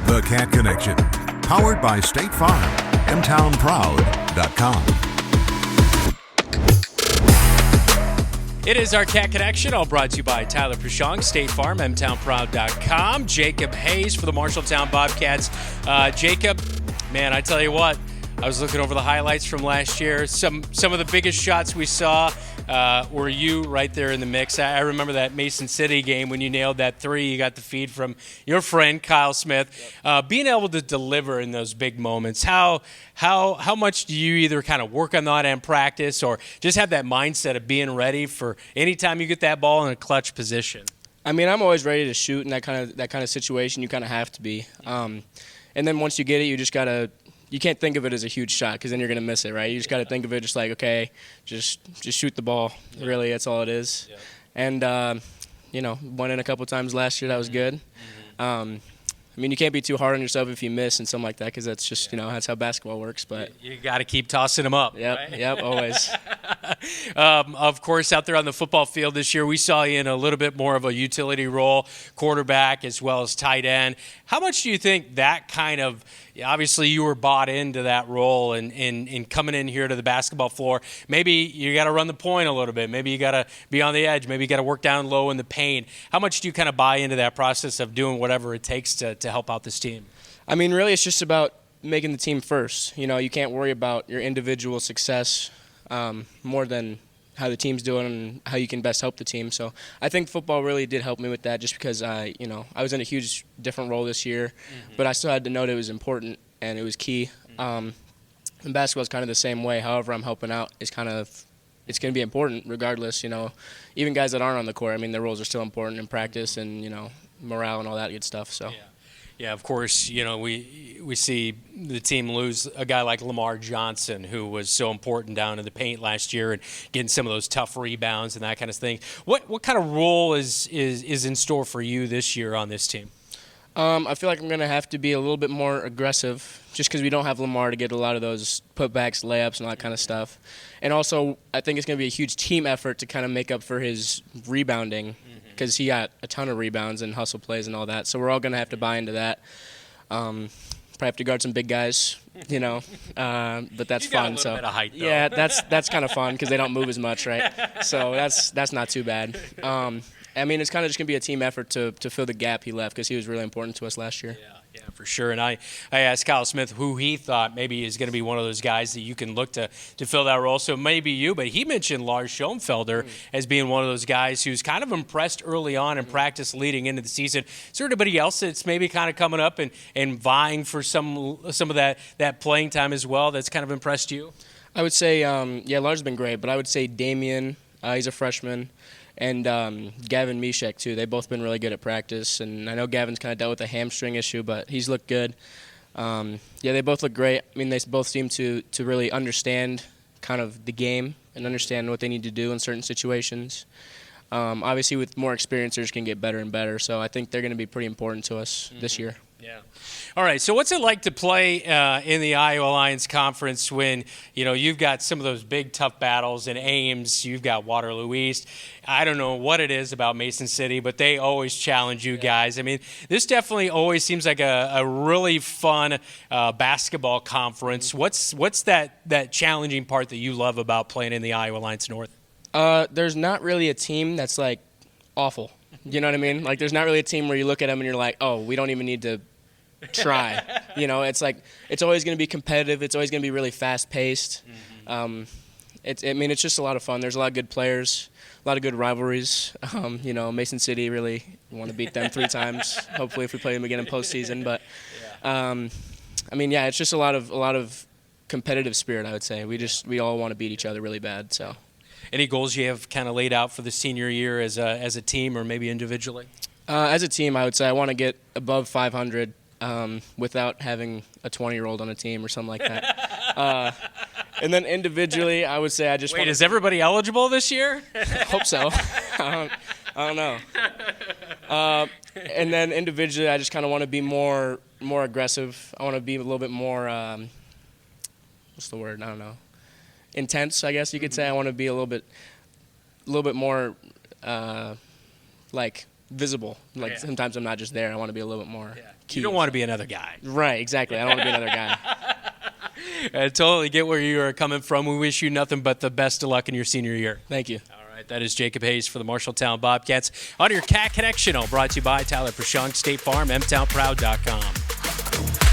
The Cat Connection, powered by State Farm, mtownproud.com. It is our Cat Connection, all brought to you by Tyler Prashong, State Farm, mtownproud.com. Jacob Hayes for the Marshalltown Bobcats. Jacob, man, I tell you what, I was looking over the highlights from last year. Some of the biggest shots we saw were you right there in the mix. I remember that Mason City game when you nailed that three. You got the feed from your friend Kyle Smith. Yep. Being able to deliver in those big moments, how much do you either kind of work on that and practice, or just have that mindset of being ready for any time you get that ball in a clutch position? I mean, I'm always ready to shoot in that kind of situation. You kind of have to be. And then once you get it, you just gotta. You can't think of it as a huge shot because then you're going to miss it, right? You just got to think of it just like, okay, just shoot the ball. Yeah. Really, that's all it is. Yeah. And, won in a couple times last year. That was good. Mm-hmm. I mean, you can't be too hard on yourself if you miss and something like that because that's just, that's how basketball works. But you got to keep tossing them up. Yep, right? Yep, always. Of course, out there on the football field this year, we saw you in a little bit more of a utility role, quarterback as well as tight end. How much do you think that kind of – obviously you were bought into that role and coming in here to the basketball floor. Maybe you got to run the point a little bit. Maybe you got to be on the edge. Maybe you got to work down low in the paint. How much do you kind of buy into that process of doing whatever it takes to help out this team? I mean, really it's just about making the team first. You can't worry about your individual success more than how the team's doing and how you can best help the team. So I think football really did help me with that just because I was in a huge different role this year, but I still had to know that it was important and it was key. And basketball is kind of the same way. However I'm helping out is it's going to be important regardless, even guys that aren't on the court. I mean, their roles are still important in practice and, morale and all that good stuff. So. Yeah, of course, we see the team lose a guy like Lamar Johnson, who was so important down in the paint last year and getting some of those tough rebounds and that kind of thing. What kind of role is in store for you this year on this team? I feel like I'm going to have to be a little bit more aggressive just because we don't have Lamar to get a lot of those putbacks, layups, and all that kind of stuff. And also, I think it's going to be a huge team effort to kind of make up for his rebounding because he got a ton of rebounds and hustle plays and all that. So we're all going to have to buy into that. Probably have to guard some big guys, but that's you got fun. a little bit of height, though. Yeah, that's kind of fun because they don't move as much, right? So that's not too bad. I mean, it's kind of just going to be a team effort to fill the gap he left because he was really important to us last year. Yeah, for sure. And I asked Kyle Smith who he thought maybe is going to be one of those guys that you can look to fill that role. So maybe you, but he mentioned Lars Schoenfelder as being one of those guys who's kind of impressed early on in practice leading into the season. Is there anybody else that's maybe kind of coming up and vying for some of that playing time as well that's kind of impressed you? I would say, Lars has been great, but I would say Damian, he's a freshman. And Gavin Mishek, too. They've both been really good at practice. And I know Gavin's kind of dealt with a hamstring issue, but he's looked good. They both look great. I mean, they both seem to really understand kind of the game and understand what they need to do in certain situations. Obviously, with more experience, they can get better and better. So I think they're going to be pretty important to us this year. Yeah. All right. So what's it like to play in the Iowa Lions Conference when, you've got some of those big, tough battles in Ames, you've got Waterloo East. I don't know what it is about Mason City, but they always challenge you guys. I mean, this definitely always seems like a really fun basketball conference. What's that challenging part that you love about playing in the Iowa Lions North? There's not really a team that's, like, awful. You know what I mean? Like, there's not really a team where you look at them and you're like, oh, we don't even need to try. It's like it's always going to be competitive. It's always going to be really fast-paced. It's just a lot of fun. There's a lot of good players, a lot of good rivalries. Mason City, really want to beat them 3 times, hopefully if we play them again in postseason. But, it's just a lot of competitive spirit, I would say. We all want to beat each other really bad, so. Any goals you have kind of laid out for the senior year as a team or maybe individually? As a team, I would say I want to get above 500 without having a 20-year-old on a team or something like that. And then individually, I would say I just Wait, is everybody eligible this year? Hope so. I don't know. And then individually, I just kind of want to be more aggressive. I want to be a little bit more, what's the word? I don't know. Intense, I guess you could say. I want to be a little bit more, visible. Like sometimes I'm not just there. I want to be a little bit more. Key. You don't want to be another guy. Right, exactly. I don't want to be another guy. I totally get where you are coming from. We wish you nothing but the best of luck in your senior year. Thank you. All right, that is Jacob Hayes for the Marshalltown Bobcats on your Cat Connection, all brought to you by Tyler Prashong, State Farm, mtownproud.com.